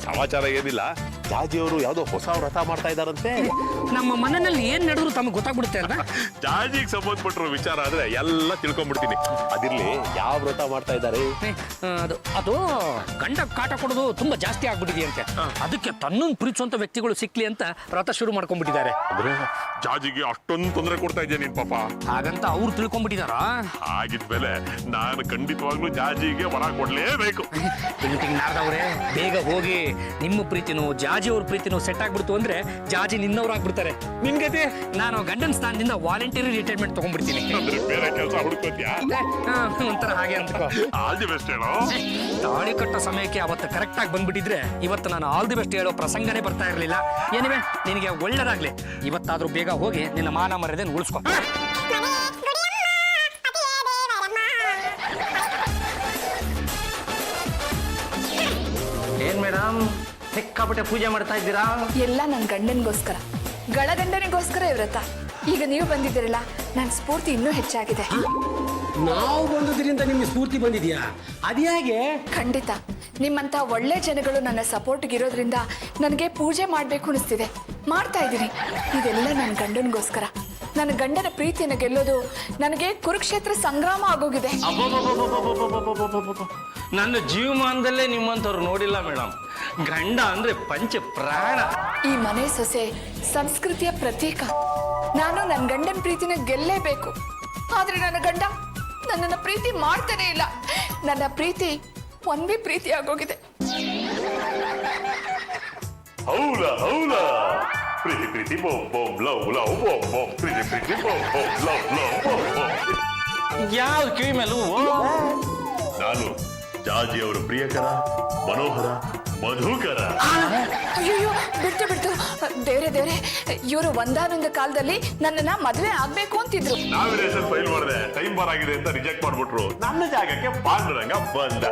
ಸಮಾಚಾರ ಏನಿಲ್ಲ, ಜಾಜಿಯವರು ಯಾವ್ದೋ ಹೊಸ ವ್ರತ ಮಾಡ್ತಾ ಇದಾರಂತೆ. ನಮ್ಮ ಮನೆಯಲ್ಲಿ ಏನ್ ನಡೆದ್ರು ತಮಗೆ ಗೊತ್ತಾಗ್ಬಿಡುತ್ತೆ ಅಲ್ವಾ? ಜಾಜಿಗೆ ಸಂಬಂಧಪಟ್ಟಿರೋ ವಿಚಾರ ಆದ್ರೆ ಎಲ್ಲ ತಿಳ್ಕೊಂಡ್ಬಿಡ್ತೀನಿ. ಅದಿರ್ಲಿ, ಯಾವ ವ್ರತ ಮಾಡ್ತಾ ಇದ್ದಾರೆ? ಅದು ಗಂಡ ಕಾಟ ಕೊಡೋದು ತುಂಬಾ ಜಾಸ್ತಿ ಆಗ್ಬಿಟ್ಟಿದೆ ಅಂತೆ. ಅದಕ್ಕೆ ತನ್ನನ್ನು ಪ್ರೀತಿಸುವಂತ ವ್ಯಕ್ತಿಗಳು ಸಿಕ್ಲಿ ಅಂತ ವ್ರತ ಶುರು ಮಾಡ್ಕೊಂಡ್ಬಿಟ್ಟಿದ್ದಾರೆ. ಅಂದ್ರೆ ಜಾಜಿಗೆ ಅಷ್ಟೊಂದು ತೊಂದರೆ ಕೊಡ್ತಾ ಇದ್ದೆ ನಿನ್ ಪಾಪ. ಹಾಗಂತ ಅವ್ರು ತಿಳ್ಕೊಂಡ್ಬಿಟ್ಟಿದಾರ. ಹಾಗಿದ್ಮೇಲೆ ನಾನು ಖಂಡಿತವಾಗ್ಲೂ ಜಾಜಿಗೆ ವರ ಕೊಡ್ಲೇಬೇಕು. ಟಿಂಗ್ ನಾರ್ದವ್ರೆ, ಬೇಗ ಹೋಗಿ ನಿಮ್ಮ ಪ್ರೀತಿನೂ ಜಾಜಿ ಅವ್ರ ಪ್ರೀತಿನೂ ಸೆಟ್ ಆಗ್ಬಿಡ್ತು ಅಂದ್ರೆ ಜಾಜಿ ನಿನ್ನವ್ರು ಆಗ್ಬಿಡ್ತಾರೆ. ನಿನ್ಗತೆ ನಾನು ಗಂಡನ ಸ್ಥಾನದಿಂದ ವಾಲಂಟಿಯರಿ ರಿಟೈರ್ಮೆಂಟ್ ತಗೊಂಡ್ಬಿಡ್ತೀನಿ. ಅಂದ್ರೆ ಬೇರೆ ಕೆಲಸ ಹುಡುಕೋತಿಯಾ? ಒಂಥರ ಹಾಗೆ ಅಂತ. ಆಲ್ ದಿ ಬೆಸ್ಟ್ ಹೇಳೋ. ತಾಳಿ ಕಟ್ಟೋ ಸಮಯಕ್ಕೆ ಅವತ್ತು ಕರೆಕ್ಟ್ ಆಗಿ ಬಂದ್ಬಿಟ್ಟಿದ್ರೆ ಇವತ್ತು ನಾನು ಆಲ್ ದಿ ಬೆಸ್ಟ್ ಹೇಳೋ ಪ್ರಸಂಗನೇ ಬರ್ತಾ ಇರಲಿಲ್ಲ. ಏನಿವೆ, ನಿನಗೆ ಒಳ್ಳೇದಾಗ್ಲಿ. ಇವತ್ತಾದ್ರೂ ಬೇಗ ಹೋಗಿ ನಿನ್ನ ಮಾನ ಮರ್ಯಾದೆನ ಉಳಿಸ್ಕೊ. ಏನ್ ಮೇಡಮ್, ಸಿಕ್ಕಾಪಟ್ಟೆ ಪೂಜೆ ಮಾಡ್ತಾ ಇದ್ದೀರಾ? ಎಲ್ಲ ನನ್ನ ಗಂಡನಿಗೋಸ್ಕರ. ಗಳಗಂಡನಿಗೋಸ್ಕರ ವ್ರತ. ಈಗ ನೀವು ಬಂದಿದ್ದೀರಲ್ಲ, ನನ್ನ ಸ್ಫೂರ್ತಿ ಇನ್ನೂ ಹೆಚ್ಚಾಗಿದೆ. ನಾವು ಬಂದದ್ರಿಂದ ನಿಮ್ಗೆ ಸ್ಫೂರ್ತಿ ಬಂದಿದ್ಯಾ? ಅದ್ಯಾಗೆ? ಖಂಡಿತ ನಿಮ್ಮಂಥ ಒಳ್ಳೆ ಜನಗಳು ನನ್ನ ಸಪೋರ್ಟ್ಗೆ ಇರೋದ್ರಿಂದ ನನಗೆ ಪೂಜೆ ಮಾಡಬೇಕು ಅನಿಸ್ತಿದೆ. ಮಾಡ್ತಾ ಇದ್ದೀನಿ. ಇದೆಲ್ಲ ನನ್ನ ಗಂಡನಿಗೋಸ್ಕರ. ನನ್ನ ಗಂಡನ ಪ್ರೀತಿಯನ್ನು ಗೆಲ್ಲೋದು ನನಗೆ ಕುರುಕ್ಷೇತ್ರ ಸಂಗ್ರಾಮ ಆಗೋಗಿದೆ. ನನ್ನ ಜೀವಮಾನದಲ್ಲೇ ನಿಮ್ಮಂಥವ್ರು ನೋಡಿಲ್ಲ ಮೇಡಮ್. ಗಂಡ ಅಂದ್ರೆ ಪಂಚ ಪ್ರಾಣ. ಈ ಮನೆ ಸೊಸೆ ಸಂಸ್ಕೃತಿಯ ಪ್ರತೀಕ. ನಾನು ನನ್ನ ಗಂಡನ ಪ್ರೀತಿನ ಗೆಲ್ಲೇಬೇಕು. ಆದ್ರೆ ನನ್ನ ಗಂಡ ನನ್ನನ್ನು ಪ್ರೀತಿ ಮಾಡ್ತಾನೆ ಇಲ್ಲ. ನನ್ನ ಪ್ರೀತಿ ಒಂದೇ ಪ್ರೀತಿ ಆಗೋಗಿದೆ. ಹೌಲ ಹೌಲ ಪ್ರೀತಿ ಪ್ರೀತಿ ಬೋಮ್ ಬೋಮ್ ಲವ್ ಲವ್ ಬೋಮ್ ಬೋಮ್ ಪ್ರೀತಿ ಪ್ರೀತಿ ಬೋಮ್ ಬೋಮ್ ಲವ್ ಲವ್ ಬೋಮ್ ಬೋಮ್. ಯಾವ ಕಿವಿ ಮೇಲೂ ನಾನು ಜಾಜಿ ಅವರ ಪ್ರಿಯಕರ, ಮನೋಹರ, ಮಧುಕರ. ಅಯ್ಯೋ ಬಿಡ್ತು ದೇವ್ರೆ, ಇವರು ಒಂದಾನೊಂದು ಕಾಲದಲ್ಲಿ ನನ್ನನ್ನ ಮದುವೆ ಆಗ್ಬೇಕು ಅಂತಿದ್ರು. ನಾಮಿನೇಷನ್ ಫೈಲ್ ಮಾಡಿದೆ, ಟೈಮ್ ಬಾರ್ ಆಗಿದೆ ಅಂತ ರಿಜೆಕ್ಟ್ ಮಾಡ್ಬಿಟ್ರು. ನನ್ನ ಜಾಗಕ್ಕೆ ಪಾಂಡುರಂಗ ಬಂದ.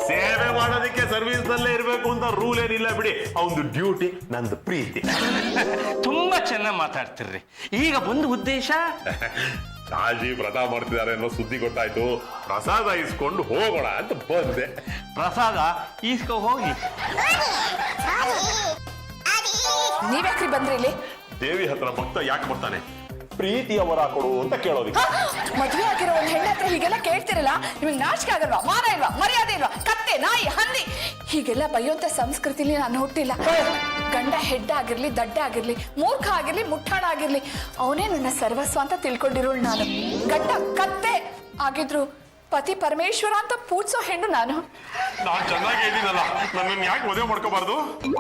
ಸೇವೆ ಮಾಡೋದಕ್ಕೆ ಸರ್ವಿಸ್ ನಲ್ಲೇ ಇರ್ಬೇಕು ಅಂತ ರೂಲ್ ಏನಿಲ್ಲ ಬಿಡಿ. ಅವನದು ಡ್ಯೂಟಿ, ನಂದು ಪ್ರೀತಿ. ತುಂಬಾ ಚೆನ್ನಾಗಿ ಮಾತಾಡ್ತಿರ್ರಿ. ಈಗ ಬಂದು ಉದ್ದೇಶ ಜಾಜಿ ವ್ರತ ಮಾಡ್ತಿದ್ದಾರೆ ಅನ್ನೋ ಸುದ್ದಿ ಗೊತ್ತಾಯ್ತು. ಪ್ರಸಾದ ಇಸ್ಕೊಂಡು ಹೋಗೋಣ ಅಂತ ಬಂದೆ. ಪ್ರಸಾದ ಈಸ್ಕೊ ಹೋಗಿ. ನೀವ್ಯಾಕ್ರಿ ಬಂದ್ರಿ ಇಲ್ಲಿ? ದೇವಿ ಹತ್ರ ಭಕ್ತ ಯಾಕೆ ಬರ್ತಾನೆ? ಪ್ರೀತಿಯ ವರ ಕೊಡು ಅಂತ ಕೇಳೋದಿಕ್ಕೆ. ಮದುವೆ ಆಗಿರೋ ಒಂದು ಹೆಣ್ಣ ಹತ್ರ ಹೀಗೆಲ್ಲ ಕೇಳ್ತಿರಲ್ಲ, ನಿಮಗೆ ನಾಚಿಕೆ ಆಗಲ್ವಾ? ಮಾನ ಇಲ್ವಾ? ಮರ್ಯಾದೆ ಇಲ್ವಾ? ಕತ್ತೆ, ನಾಯಿ, ಹಂದಿ ಹೀಗೆಲ್ಲ ಬೈಯೋಂತ ಸಂಸ್ಕೃತಿಲಿ ನಾನು ಹುಟ್ಟಿಲ್ಲ. ಗಂಡ ಹೆಡ್ಡ ಆಗಿರ್ಲಿ, ದಡ್ಡ ಆಗಿರ್ಲಿ, ಮೂರ್ಖ ಆಗಿರ್ಲಿ, ಮುಟ್ಟಾಣ ಆಗಿರ್ಲಿ, ಅವನೇ ನನ್ನ ಸರ್ವಸ್ವ ಅಂತ ತಿಳ್ಕೊಂಡಿರೋಳು ನಾನು. ಗಂಡ ಕತ್ತೆ ಆಗಿದ್ರು ಪತಿ ಪರಮೇಶ್ವರ ಅಂತ ಪೂಜಿಸೋ ಹೆಣ್ಣು ನಾನು. ನಾನ್ ಚೆನ್ನಾಗಿ ಹೇಳಿದಲ್ಲ, ನನ್ನನ್ನು ಯಾಕೆ ಮದುವೆ ಮಾಡ್ಕೋಬಾರ್ದು?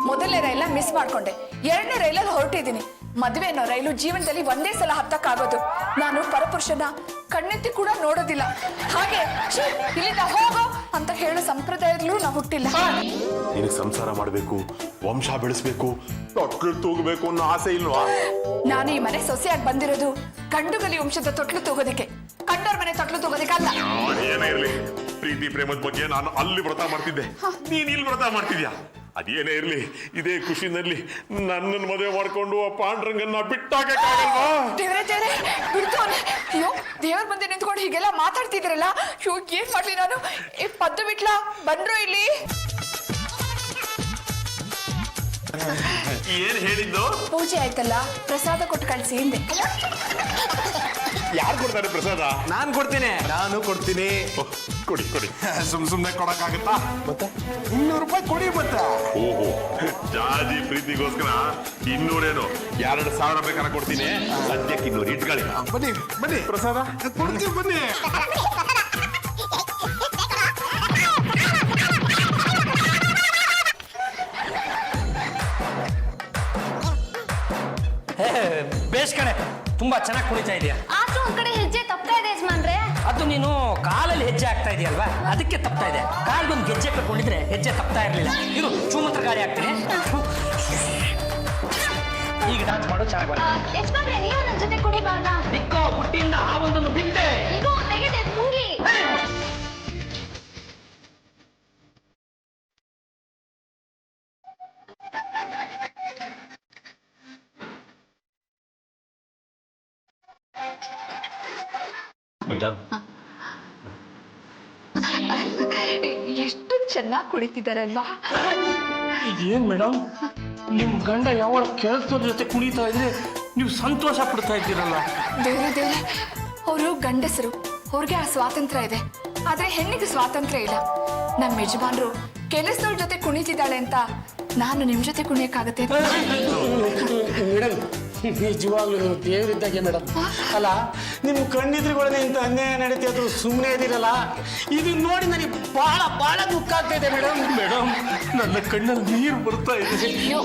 ಮೊದಲನೇ ರೈಲ ಮಿಸ್ ಮಾಡ್ಕೊಂಡೆ, ಎರಡನೇ ರೈಲಲ್ಲಿ ಹೊರಟಿದ್ದೀನಿ. ಮದುವೆ ಅನ್ನೋ ರೈಲು ಜೀವನದಲ್ಲಿ ಒಂದೇ ಸಲ ಹತ್ತಕ್ಕಾಗೋದು. ನಾನು ಪರಪುರುಷನ ಕಣ್ಣೆತ್ತಿ ಕೂಡ ನೋಡೋದಿಲ್ಲ. ಹಾಗೆ ಛೀ, ಇಲ್ಲಿಂದ ಹೋಗೋ ಅಂತ ಹೇಳೋ ಸಂಪ್ರದಾಯದಲ್ಲೂ ನಾ ಹುಟ್ಟಿಲ್ಲ. ನಿನಗೆ ಸಂಸಾರ ಮಾಡಬೇಕು, ವಂಶ ಬೆಳೆಸ್ಬೇಕು, ತೊಟ್ಲು ತೂಗಬೇಕು ಅನ್ನೋ ಆಸೆ ಇಲ್ವಾ? ನಾನು ಈ ಮನೆ ಸೊಸೆಯಾಗಿ ಬಂದಿರೋದು ಗಂಡುಗಲಿ ವಂಶದ ತೊಟ್ಲು ತೂಗೋದಕ್ಕೆ, ಕಂಡೋರ್ ಮನೆ ತೊಟ್ಲು ತೂಗೋದಕ್ಕೆ ಅಲ್ಲ. ಏನೇ ಇರ್ಲಿ, ಪ್ರೀತಿ ಪ್ರೇಮದ ಬಗ್ಗೆ ನಾನು ಅಲ್ಲಿ ವ್ರತ ಮಾಡ್ತಿದ್ದೆ, ನೀನ್ ಇಲ್ಲಿ ವ್ರತ ಮಾಡ್ತಿದ್ಯಾ. ಅದೇನೇ ಇರ್ಲಿ, ಇದೇ ಖುಷಿನಲ್ಲಿ ನನ್ನನ್ನು ಮದುವೆ ಮಾಡ್ಕೊಂಡು ಆ ಪಾಂಡ್ರಂಗನ್ನ ಬಿಟ್ಟಾಗಲ್ವಾ? ದೇವ್ರೆ ಬಿಡ್ತವನೆ. ಅಯ್ಯೋ, ದೇವ್ರ ಮುಂದೆ ನಿಂತ್ಕೊಂಡು ಹೀಗೆಲ್ಲ ಮಾತಾಡ್ತಿದ್ರಲ್ಲ, ಅಯ್ಯೋ ಏನ್ ಮಾಡ್ಲಿ ನಾನು? ಪದ್ದು ಬಿಟ್ಲಾ? ಬಂದ್ರು ಇಲ್ಲಿ. ಏನ್ ಹೇಳಿದ್ದು? ಪೂಜೆ ಆಯ್ತಲ್ಲ, ಪ್ರಸಾದ ಕೊಟ್ಟು ಕಳ್ಸಿ ಹಿಂದೆ. ಯಾರು ಕೊಡ್ತಾರೆ ಪ್ರಸಾದ? ನಾನ್ ಕೊಡ್ತೀನಿ. ನಾನು ಕೊಡ್ತೀನಿ. ಕೊಡಿ ಕೊಡಿ. ಸುಮ್ನೆ ಕೊಡಕ್ಕಾಗತ್ತಾ? ಮತ್ತೆ 200 ರೂಪಾಯಿ ಕೊಡಿ ಮತ್ತೆ. ಓಹೋ, ಜಾಜಿ ಪ್ರೀತಿಗೋಸ್ಕರ 200 2,000 ಬೇಕಾದ್ರೆ ಕೊಡ್ತೀನಿ. ಸದ್ಯಕ್ಕೆ 200 ಇಟ್ಕೊಳ್ಳಿ. ಬನ್ನಿ ಬನ್ನಿ, ಪ್ರಸಾದ ಕೊಡ್ತೀವಿ ಬನ್ನಿ. ಬೇಸ್ ಕಣೆ, ತುಂಬಾ ಚೆನ್ನಾಗಿ ಕುಣಿತಾ ಇದೆಯಾ. ಆದ್ರೂ ಒಂದ್ ಕಡೆ ಹೆಜ್ಜೆ ತಪ್ತಾ ಇದೆ ಯಜಮಾನ್ರೆ. ಅದು ನೀನು ಕಾಲಲ್ಲಿ ಹೆಜ್ಜೆ ಆಗ್ತಾ ಇದೆಯಲ್ವಾ, ಅದಕ್ಕೆ ತಪ್ತಾ ಇದೆ. ಕಾಲ್ಗೊಂದು ಗೆಜ್ಜೆ ಕಟ್ಕೊಂಡಿದ್ರೆ ಹೆಜ್ಜೆ ತಪ್ತಾ ಇರ್ಲಿಲ್ಲ. ಇದು ಚೂಮಂತ್ರ ಗಾಳಿ ಆಗ್ತೀನಿ. ಈಗ ಡಾನ್ಸ್ ಮಾಡೋ ಚೆನ್ನಾಗಿ ಯಜಮಾನ್ರೆ, ನೀವು ನನ್ನ ಜೊತೆ ಕುಡಿಬಾರ್ದಾ? ಬಿಕ್ಕೋ, ಹುಟ್ಟಿಯಿಂದ ಆ ಒಂದನ್ನು ಬಿಟ್ಟೆ. ಈಗ ತೆಗೆದೆ ಮುಂಗಿ. ಎಷ್ಟು ಚೆನ್ನಾಗಿ ಕುಳಿತಿದ್ದಾರಲ್ವಾ? ಏನ್ ಮೇಡಮ್, ನಿಮ್ ಗಂಡ ಯಾವಾಗ ಕೆಲಸದ ಜೊತೆ ಕುಣಿತಾ ಇದ್ರೆ ನೀವು ಸಂತೋಷ ಪಡ್ತಾ ಇದ್ದೀರಲ್ಲ. ದೇವ್ರೆ, ಅವರು ಗಂಡಸರು, ಅವ್ರಿಗೆ ಆ ಸ್ವಾತಂತ್ರ್ಯ ಇದೆ. ಆದ್ರೆ ಹೆಣ್ಣಿಗೆ ಸ್ವಾತಂತ್ರ್ಯ ಇಲ್ಲ. ನಮ್ಮ ಯಜಮಾನ್ರು ಕೆಲಸದವ್ರ ಜೊತೆ ಕುಣಿತಿದ್ದಾಳೆ ಅಂತ ನಾನು ನಿಮ್ ಜೊತೆ ಕುಣಿಯಕ್ಕಾಗತ್ತೆ? ಮೇಡಮ್, ನಿಜವಾಗ್ಲೂ ನೀವು ದೇವರಿದ್ದಾಗೆ ಮೇಡಮ್. ಅಲ್ಲ, ನಿಮ್ ಕಣ್ಣಿದ್ರುಗಳನ್ನ ಇಂಥ ಅನ್ಯಾಯ ನಡೀತಿದ್ರು ಸುಮ್ಮನೆ ಇದ್ದೀರಲ್ಲ, ಇದು ನೋಡಿ ನನಗೆ ಬಹಳ ದುಃಖ ಆಗ್ತಾ ಇದೆ ಮೇಡಮ್. ನನ್ನ ಕಣ್ಣಲ್ಲಿ ನೀರು ಬರ್ತಾ ಇದೆ. ಅಯ್ಯೋ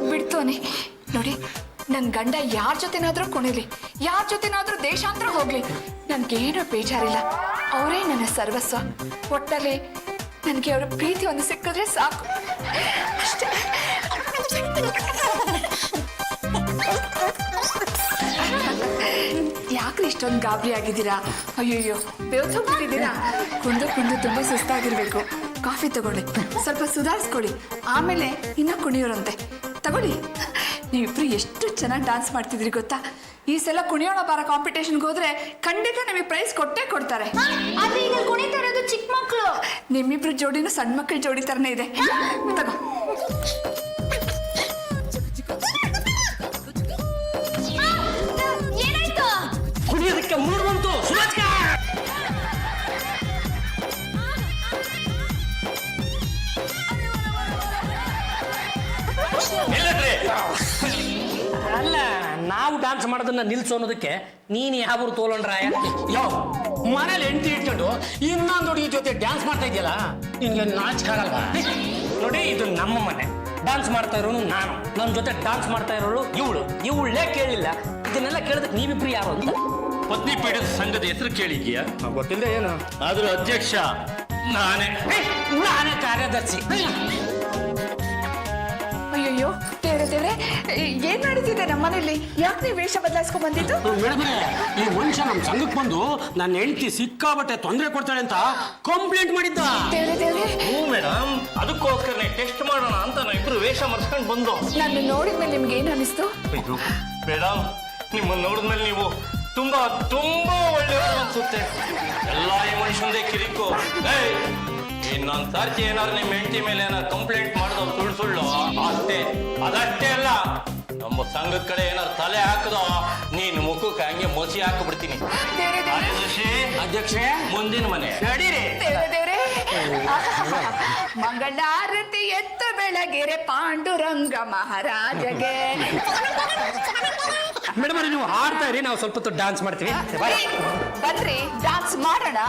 ಬಿಡ್ತೋನೆ. ನೋಡಿ, ನನ್ನ ಗಂಡ ಯಾರ ಜೊತೆನಾದ್ರೂ ಕುಣಿಲಿ, ಯಾರ ಜೊತೆನಾದ್ರೂ ದೇಶಾಂತರ ಹೋಗ್ಲಿ, ನನ್ಗೇನೋ ಬೇಜಾರಿಲ್ಲ. ಅವರೇ ನನ್ನ ಸರ್ವಸ್ವ. ಒಟ್ಟಲ್ಲಿ ನನಗೆ ಅವರ ಪ್ರೀತಿ ಒಂದು ಸಿಕ್ಕಿದ್ರೆ ಸಾಕು, ಅಷ್ಟೇ. ಯಾಕ್ರಿ ಇಷ್ಟೊಂದು ಗಾಬರಿ ಆಗಿದ್ದೀರಾ? ಅಯ್ಯಯ್ಯೋ, ಬೆವ್ತೋಗ್ಬಿಟ್ಟಿದ್ದೀರಾ? ಕುಂದು ತುಂಬಾ ಸುಸ್ತಾಗಿರ್ಬೇಕು. ಕಾಫಿ ತಗೊಳ್ಳಿ, ಸ್ವಲ್ಪ ಸುಧಾರಿಸ್ಕೊಳ್ಳಿ, ಆಮೇಲೆ ಇನ್ನ ಕುಣಿಯೋರಂತೆ. ತಗೊಳ್ಳಿ. ನೀವಿಬ್ರು ಎಷ್ಟು ಚೆನ್ನಾಗಿ ಡಾನ್ಸ್ ಮಾಡ್ತಿದ್ರಿ ಗೊತ್ತಾ? ಈ ಸಲ ಕುಣಿಯೋಣ ಬಾರ ಕಾಂಪಿಟೇಷನ್ಗೆ ಹೋದ್ರೆ ಖಂಡಿತ ನಿಮಗೆ ಪ್ರೈಸ್ ಕೊಟ್ಟೇ ಕೊಡ್ತಾರೆ. ಆದ್ರೆ ಈಗ ಕುಣಿತಾ ಇರೋದು ಚಿಕ್ಕ ಮಕ್ಕಳು. ನಿಮ್ಮಿಬ್ರು ಜೋಡಿನೂ ಸಣ್ಣ ಮಕ್ಕಳ ಜೋಡಿ ತರನೇ ಇದೆ. ತಗೋ. ಏನಾಯ್ತು? ಕುಡಿಯೋದಕ್ಕೆ ಮೂರು ಬಂತು. ಅಲ್ಲ, ನಾವು ಡಾನ್ಸ್ ಮಾಡೋದನ್ನ ನಿಲ್ಸು ಅನ್ನೋದಕ್ಕೆ ನೀನ್ ಯಾವ ತೋಲಂಡ್ರಾಯ? ಯೋ, ಮನೇಲಿ ಹೆಂಡತಿ ಇಟ್ಕೊಂಡು ಇನ್ನೊಂದು ಹುಡುಗಿ ಜೊತೆ ಡ್ಯಾನ್ಸ್ ಮಾಡ್ತಾ ಇದೆಯಲ್ಲ, ನಿನ್ಗೆ ನಾಚಿಕಾಗಲ್ವಾ? ನೋಡಿ, ಇದು ನಮ್ಮ ಮನೆ. ಡಾನ್ಸ್ ಮಾಡ್ತಾ ಇರೋನು ನಾನು, ನನ್ನ ಜೊತೆ ಡಾನ್ಸ್ ಮಾಡ್ತಾ ಇರೋಳು ಇವಳೇ ಕೇಳಲಿಲ್ಲ. ಇದನ್ನೆಲ್ಲ ಕೇಳಿದಕ್ಕೆ ನೀವಿಬ್ರು ಯಾರು ಅಂತ? ಪತ್ನಿ ಪೀಡಿತ ಸಂಘದ ಹೆಸರು ಕೇಳಿದ್ಯಾ? ಗೊತ್ತಿಲ್ಲದೆ ಏನು? ಅದ್ರ ಅಧ್ಯಕ್ಷ ನಾನೇ. ನಾನೇ ಕಾರ್ಯದರ್ಶಿ. ಅಯ್ಯಯ್ಯೋ, ದೇವ್ರೆ ಏನ್ ನಡೀತಿದೆ ನಮ್ಮನೇಲಿ? ಯಾಕೆ ನೀವು ವೇಷ ಬದಲಾಯಿಸ್ಕೊಂಡ್ ಬಂದಿದ್ದು? ಮೇಡಮ್, ಈ ಮನುಷ್ಯ ನಮ್ಮ ಸಂಘಕ್ಕೆ ಬಂದು ನನ್ನ ಹೆಂಡತಿ ಸಿಕ್ಕಾಬಟ್ಟೆ ತೊಂದರೆ ಕೊಡ್ತಾಳೆ ಅಂತ ಕಂಪ್ಲೇಂಟ್ ಮಾಡಿದ್ದ. ದೇವ್ರೆ ಹ್ಞೂ ಮೇಡಮ್, ಅದಕ್ಕೋಸ್ಕರನೇ ಟೆಸ್ಟ್ ಮಾಡೋಣ ಅಂತ ನಾವು ಇಬ್ರು ವೇಷ ಮರ್ಸ್ಕೊಂಡು ಬಂದು. ನಾನು ನೋಡಿದ್ಮೇಲೆ ನಿಮ್ಗೆ ಏನ್ ಅನಿಸ್ತು? ಮೇಡಮ್, ನಿಮ್ಮನ್ನು ನೋಡಿದ್ಮೇಲೆ ನೀವು ತುಂಬಾ ತುಂಬಾ ಒಳ್ಳೆಯವರು ಅನ್ಸುತ್ತೆ. ಎಲ್ಲ ಈ ಮನುಷ್ಯಂದೇ ಕಿರಿಕು. ಇನ್ನೊಂದ್ ಸರ್ತಿ ಏನಾದ್ರು ನಿಮ್ಮ ಹೆಂಡತಿ ಮೇಲೆ ಏನಾದ್ರು ಕಂಪ್ಲೇಂಟ್ ಮಾಡಿದೋ ಸುಳ್ಳು ಅಷ್ಟೇ. ಅದಷ್ಟೇ ಅಲ್ಲ, ನಮ್ಮ ಸಂಘದ ಕಡೆ ಏನಾದ್ರು ತಲೆ ಹಾಕದೋ ನೀನು ಮುಖಕ್ಕೆ ಹಂಗೆ ಮೊಸಿ ಹಾಕಿಬಿಡ್ತೀನಿ. ಅಧ್ಯಕ್ಷೆ, ಮುಂದಿನ ಮನೆ ನಡೀರಿ. ದೇವ್ರೆ ಮಂಗಳಾರತಿ ಎತ್ತ ಬೆಳಗೆರೆ ಪಾಂಡುರಂಗ ಮಹಾರಾಜಗೆ. ಮೇಡಮ್, ನೀವು ಹಾಡ್ತಾ ಇರಿ, ನಾವು ಸ್ವಲ್ಪ ಹೊತ್ತು ಡಾನ್ಸ್ ಮಾಡ್ತೀವಿ. ಬನ್ರಿ ಡಾನ್ಸ್ ಮಾಡೋಣ.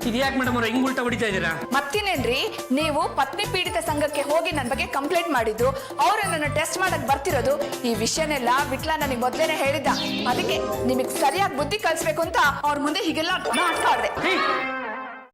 ಇದ್ಯಾಕೆ ಮೇಡಮ್ ಅವ್ರ ಹಿಂಗ್ ಉಲ್ಟಾ ಹೊಡಿತಾ ಇದ್ದೀರಾ? ಮತ್ತೇನೇನ್ರಿ, ನೀವು ಪತ್ನಿ ಪೀಡಿತ ಸಂಘಕ್ಕೆ ಹೋಗಿ ನನ್ನ ಬಗ್ಗೆ ಕಂಪ್ಲೇಂಟ್ ಮಾಡಿದ್ದು, ಅವರು ನನ್ನ ಟೆಸ್ಟ್ ಮಾಡಕ್ ಬರ್ತಿರೋದು, ಈ ವಿಷಯನೆಲ್ಲ ವಿಟ್ಲ ನನಗೆ ಮೊದ್ಲೇನೆ ಹೇಳಿದ್ದ. ಅದಕ್ಕೆ ನಿಮಗೆ ಸರಿಯಾಗಿ ಬುದ್ಧಿ ಕಲಿಸ್ಬೇಕು ಅಂತ ಅವ್ರ ಮುಂದೆ ಹೀಗೆಲ್ಲ ನಾಟಕ ಆಡ್ದೆ.